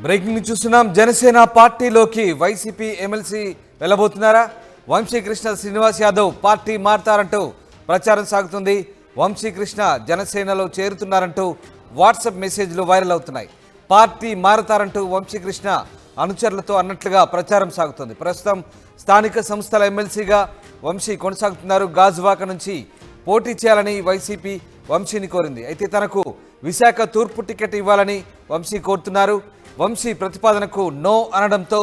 Breaking చూస్తున్నాం. జనసేన పార్టీలోకి YCP MLC వెళ్ళబోతున్నారా? వంశీకృష్ణ శ్రీనివాస్ యాదవ్ పార్టీ మారతారంటూ ప్రచారం సాగుతుంది. వంశీకృష్ణ జనసేనలో చేరుతున్నారంటూ వాట్సాప్ మెసేజ్లు వైరల్ అవుతున్నాయి. పార్టీ మారతారంటూ వంశీకృష్ణ అనుచరులతో అన్నట్లుగా ప్రచారం సాగుతుంది. ప్రస్తుతం స్థానిక సంస్థల ఎమ్మెల్సీగా వంశీ కొనసాగుతున్నారు. గాజువాక నుంచి పోటీ చేయాలని వైసీపీ వంశీని కోరింది. అయితే తనకు విశాఖ తూర్పు టికెట్ ఇవ్వాలని వంశీ కోరుతున్నారు. వంశీ ప్రతిపాదనకు నో అనడంతో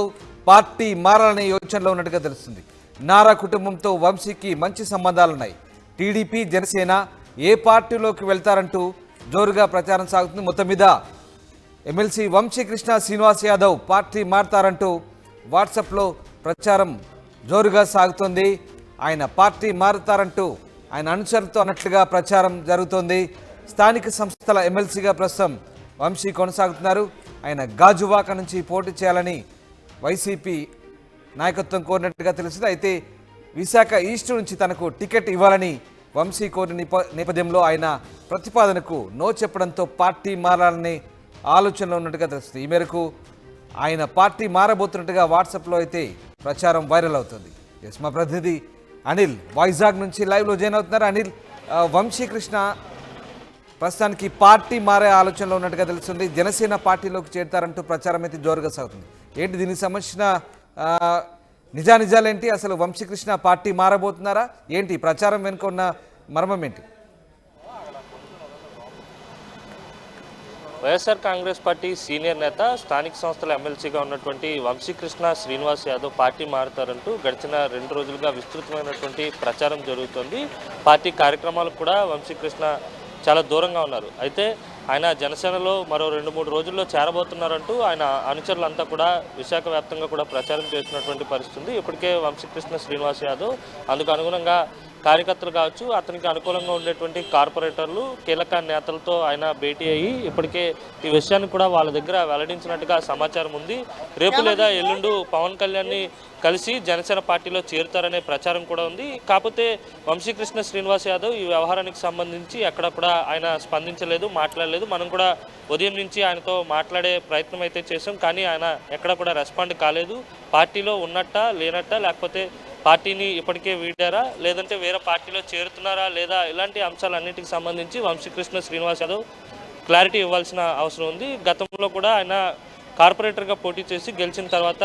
పార్టీ మారాలనే యోచనలో ఉన్నట్టుగా తెలుస్తుంది. నారా కుటుంబంతో వంశీకి మంచి సంబంధాలున్నాయి. టీడీపీ, జనసేన ఏ పార్టీలోకి వెళ్తారంటూ జోరుగా ప్రచారం సాగుతుంది. మొత్తం మీద ఎమ్మెల్సీ వంశీకృష్ణ శ్రీనివాస్ యాదవ్ పార్టీ మారతారంటూ వాట్సాప్లో ప్రచారం జోరుగా సాగుతోంది. ఆయన పార్టీ మారుతారంటూ ఆయన అనుచరులతో అన్నట్లుగా ప్రచారం జరుగుతోంది. స్థానిక సంస్థల ఎమ్మెల్సీగా ప్రస్తుతం వంశీ కొనసాగుతున్నారు. ఆయన గాజువాక నుంచి పోటీ చేయాలని వైసీపీ నాయకత్వం కోరినట్టుగా తెలుస్తుంది. అయితే విశాఖ ఈస్ట్ నుంచి తనకు టికెట్ ఇవ్వాలని వంశీ కోరిన నేపథ్యంలో ఆయన ప్రతిపాదనకు నో చెప్పడంతో పార్టీ మారాలనే ఆలోచనలో ఉన్నట్టుగా తెలుస్తుంది. ఈ మేరకు ఆయన పార్టీ మారబోతున్నట్టుగా వాట్సాప్లో అయితే ప్రచారం వైరల్ అవుతుంది. ఎస్, మా ప్రతినిధి అనిల్ వైజాగ్ నుంచి లైవ్లో జాయిన్ అవుతున్నారు. అనిల్, వంశీకృష్ణ ప్రస్తుతానికి పార్టీ మారే ఆలోచనలో ఉన్నట్టుగా తెలుస్తుంది. జనసేన పార్టీలోకి చేరుతారంటూ ప్రచారం అయితే జోరుగా సాగుతుంది. ఏంటి దీనికి సంబంధించిన నిజానిజాలేంటి? అసలు వంశీకృష్ణ పార్టీ మారబోతున్నారా ఏంటి? ప్రచారం వెనుక ఉన్న మర్మం ఏంటి? వైఎస్ఆర్ కాంగ్రెస్ పార్టీ సీనియర్ నేత, స్థానిక సంస్థల ఎమ్మెల్సీగా ఉన్నటువంటి వంశీకృష్ణ శ్రీనివాస్ యాదవ్ పార్టీ మారుతారంటూ గడిచిన 2 రోజులుగా విస్తృతమైనటువంటి ప్రచారం జరుగుతోంది. పార్టీ కార్యక్రమాలకు కూడా వంశీకృష్ణ చాలా దూరంగా ఉన్నారు. అయితే ఆయన జనసేనలో మరో 2-3 రోజుల్లో చేరబోతున్నారంటూ ఆయన అనుచరులంతా కూడా విశాఖ వ్యాప్తంగా కూడా ప్రచారం చేస్తున్నటువంటి పరిస్థితి. ఇప్పటికే వంశీకృష్ణ శ్రీనివాస్ యాదవ్ అందుకు అనుగుణంగా కార్యకర్తలు కావచ్చు, అతనికి అనుకూలంగా ఉండేటువంటి కార్పొరేటర్లు, కీలక నేతలతో ఆయన భేటీ అయ్యి ఇప్పటికే ఈ విషయాన్ని కూడా వాళ్ళ దగ్గర వెల్లడించినట్టుగా సమాచారం ఉంది. రేపు లేదా ఎల్లుండు పవన్ కళ్యాణ్ని కలిసి జనసేన పార్టీలో చేరుతారనే ప్రచారం కూడా ఉంది. కాకపోతే వంశీకృష్ణ శ్రీనివాస్ యాదవ్ ఈ వ్యవహారానికి సంబంధించి ఎక్కడ కూడా ఆయన స్పందించలేదు, మాట్లాడలేదు. మనం కూడా ఉదయం నుంచి ఆయనతో మాట్లాడే ప్రయత్నం అయితే చేసాం, కానీ ఆయన ఎక్కడ కూడా రెస్పాండ్ కాలేదు. పార్టీలో ఉన్నట్ట లేనట్ట, లేకపోతే పార్టీని ఇప్పటికే వీడారా, లేదంటే వేరే పార్టీలో చేరుతున్నారా లేదా, ఇలాంటి అంశాలన్నింటికి సంబంధించి వంశీకృష్ణ శ్రీనివాస్ యాదవ్ క్లారిటీ ఇవ్వాల్సిన అవసరం ఉంది. గతంలో కూడా ఆయన కార్పొరేటర్గా పోటీ చేసి గెలిచిన తర్వాత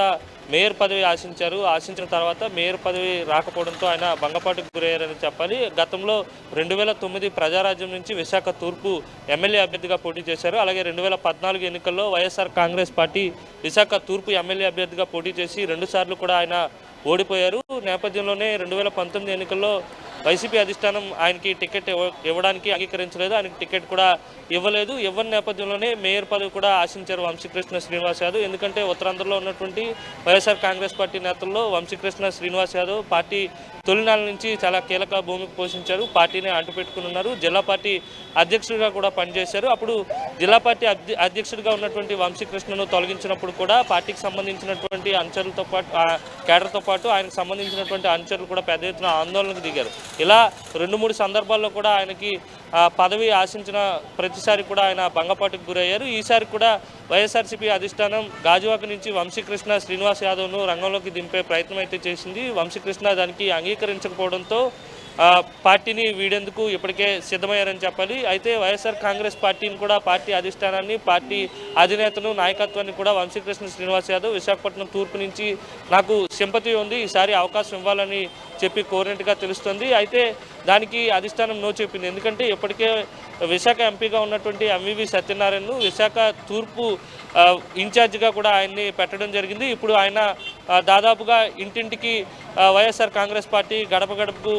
మేయర్ పదవి ఆశించిన తర్వాత మేయర్ పదవి రాకపోవడంతో ఆయన భంగపాటుకు గురయ్యారని చెప్పాలి. గతంలో 2009 ప్రజారాజ్యం నుంచి విశాఖ తూర్పు ఎమ్మెల్యే అభ్యర్థిగా పోటీ చేశారు. అలాగే 2014 ఎన్నికల్లో వైఎస్ఆర్ కాంగ్రెస్ పార్టీ విశాఖ తూర్పు ఎమ్మెల్యే అభ్యర్థిగా పోటీ చేసి 2 సార్లు కూడా ఆయన ఓడిపోయారు. నేపథ్యంలోనే 2019 ఎన్నికల్లో వైసీపీ అధిష్టానం ఆయనకి టికెట్ ఇవ్వడానికి అంగీకరించలేదు. ఆయనకి టికెట్ కూడా ఇవ్వలేదు. ఇవ్వని నేపథ్యంలోనే మేయర్ పదవి కూడా ఆశించారు వంశీకృష్ణ శ్రీనివాస్ యాదవ్. ఎందుకంటే ఉత్తరాంధ్రలో ఉన్నటువంటి వైఎస్ఆర్ కాంగ్రెస్ పార్టీ నేతల్లో వంశీకృష్ణ శ్రీనివాస్ యాదవ్ పార్టీ తొలినాళ్ళ నుంచి చాలా కీలక భూమికి పోషించారు. పార్టీని అంటుపెట్టుకుని ఉన్నారు. జిల్లా పార్టీ అధ్యక్షుడిగా కూడా పనిచేశారు. అప్పుడు జిల్లా పార్టీ అధ్యక్షుడిగా ఉన్నటువంటి వంశీకృష్ణను తొలగించినప్పుడు కూడా పార్టీకి సంబంధించినటువంటి అనుచరులతో పాటు కేడర్తో పాటు ఆయనకు సంబంధించినటువంటి అనుచరులు కూడా పెద్ద ఎత్తున ఆందోళనకు దిగారు. ఇలా 2-3 సందర్భాల్లో కూడా ఆయనకి పదవి ఆశించిన ప్రతిసారి కూడా ఆయన భంగపాటుకు గురయ్యారు. ఈసారి కూడా వైఎస్ఆర్సీపీ అధిష్టానం గాజువాక నుంచి వంశీకృష్ణ శ్రీనివాస్ యాదవ్ను రంగంలోకి దింపే ప్రయత్నం అయితే చేసింది. వంశీకృష్ణ దానికి అంగీకరించకపోవడంతో పార్టీని వీడేందుకు ఇప్పటికే సిద్ధమయ్యారని చెప్పాలి. అయితే వైఎస్ఆర్ కాంగ్రెస్ పార్టీని కూడా, పార్టీ అధిష్టానాన్ని, పార్టీ అధినేతను, నాయకత్వాన్ని కూడా వంశీకృష్ణ శ్రీనివాస్ యాదవ్ విశాఖపట్నం తూర్పు నుంచి నాకు సింపతి ఉంది, ఈసారి అవకాశం ఇవ్వాలని చెప్పి కోరినట్టుగా తెలుస్తుంది. అయితే దానికి అధిష్టానం నో చెప్పింది. ఎందుకంటే ఇప్పటికే విశాఖ ఎంపీగా ఉన్నటువంటి ఎంవివి సత్యనారాయణను విశాఖ తూర్పు ఇన్ఛార్జిగా కూడా ఆయన్ని పెట్టడం జరిగింది. ఇప్పుడు ఆయన దాదాపుగా ఇంటింటికి వైఎస్ఆర్ కాంగ్రెస్ పార్టీ, గడప గడపకు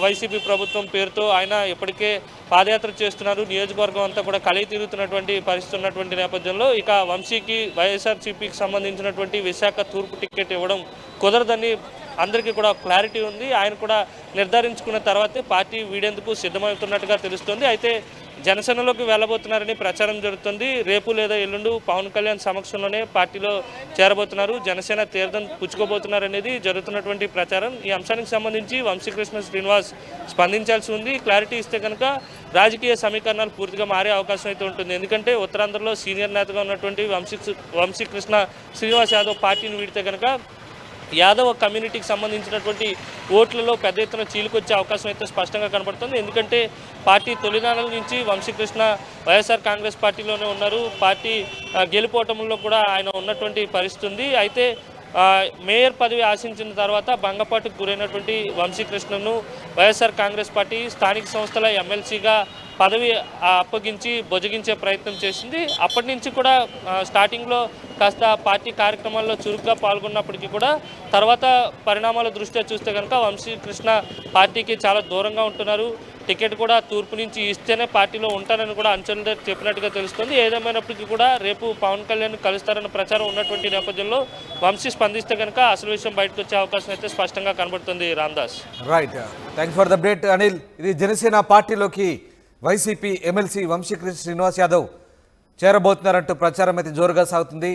వైసీపీ ప్రభుత్వం పేరుతో ఆయన ఇప్పటికే పాదయాత్ర చేస్తున్నారు. నియోజకవర్గం అంతా కూడా కలిగి తిరుగుతున్నటువంటి పరిస్థితి ఉన్నటువంటి నేపథ్యంలో ఇక వంశీకి వైఎస్ఆర్సీపీకి సంబంధించినటువంటి విశాఖ తూర్పు టికెట్ ఇవ్వడం కుదరదని అందరికీ కూడా క్లారిటీ ఉంది. ఆయన కూడా నిర్ధారించుకున్న తర్వాతే పార్టీ వీడేందుకు సిద్ధమవుతున్నట్టుగా తెలుస్తుంది. అయితే జనసేనలోకి వెళ్ళబోతున్నారని ప్రచారం జరుగుతుంది. రేపు లేదా ఎల్లుండి పవన్ కళ్యాణ్ సమక్షంలోనే పార్టీలో చేరబోతున్నారు. జనసేన తీర్థం పుచ్చుకోబోతున్నారనేది జరుగుతున్నటువంటి ప్రచారం. ఈ అంశానికి సంబంధించి వంశీకృష్ణ శ్రీనివాస్ స్పందించాల్సి ఉంది. క్లారిటీ ఇస్తే కనుక రాజకీయ సమీకరణాలు పూర్తిగా మారే అవకాశం అయితే ఉంటుంది. ఎందుకంటే ఉత్తరాంధ్రలో సీనియర్ నేతగా ఉన్నటువంటి వంశీకృష్ణ శ్రీనివాస్ యాదవ్ పార్టీని వీడితే కనుక యాదవ్ కమ్యూనిటీకి సంబంధించినటువంటి ఓట్లలో పెద్ద ఎత్తున చీలికొచ్చే అవకాశం అయితే స్పష్టంగా కనబడుతుంది. ఎందుకంటే పార్టీ తొలినాళ్ళ నుంచి వంశీకృష్ణ వైఎస్ఆర్ కాంగ్రెస్ పార్టీలోనే ఉన్నారు. పార్టీ గెలుపోవటంలో కూడా ఆయన ఉన్నటువంటి పరిస్థితి ఉంది. అయితే మేయర్ పదవి ఆశించిన తర్వాత భంగపాటుకు గురైనటువంటి వంశీకృష్ణను వైఎస్ఆర్ కాంగ్రెస్ పార్టీ స్థానిక సంస్థల ఎమ్మెల్సీగా పదవి అప్పగించి బొజగించే ప్రయత్నం చేసింది. అప్పటి నుంచి కూడా స్టార్టింగ్లో కాస్త పార్టీ కార్యక్రమాల్లో చురుగ్గా పాల్గొన్నప్పటికీ కూడా తర్వాత పరిణామాల దృష్ట్యా చూస్తే కనుక వంశీకృష్ణ పార్టీకి చాలా దూరంగా ఉంటున్నారు. టికెట్ కూడా తూర్పు నుంచి ఇస్తేనే పార్టీలో ఉంటారని కూడా అంచనా చెప్పినట్టుగా తెలుస్తుంది. ఏదేమైనప్పటికీ కూడా రేపు పవన్ కళ్యాణ్ కలుస్తారన్న ప్రచారం ఉన్నటువంటి నేపథ్యంలో వంశీ స్పందిస్తే కనుక అసలు విషయం బయటకు వచ్చే అవకాశం అయితే స్పష్టంగా కనబడుతుంది. Ramdas. Right, thanks for the update Anil. ఇది జనసేన పార్టీలోకి వైసీపీ ఎమ్మెల్సీ వంశీకృష్ణ శ్రీనివాస్ యాదవ్ చేరబోతున్నారంటూ ప్రచారం అయితే జోరుగా సాగుతుంది.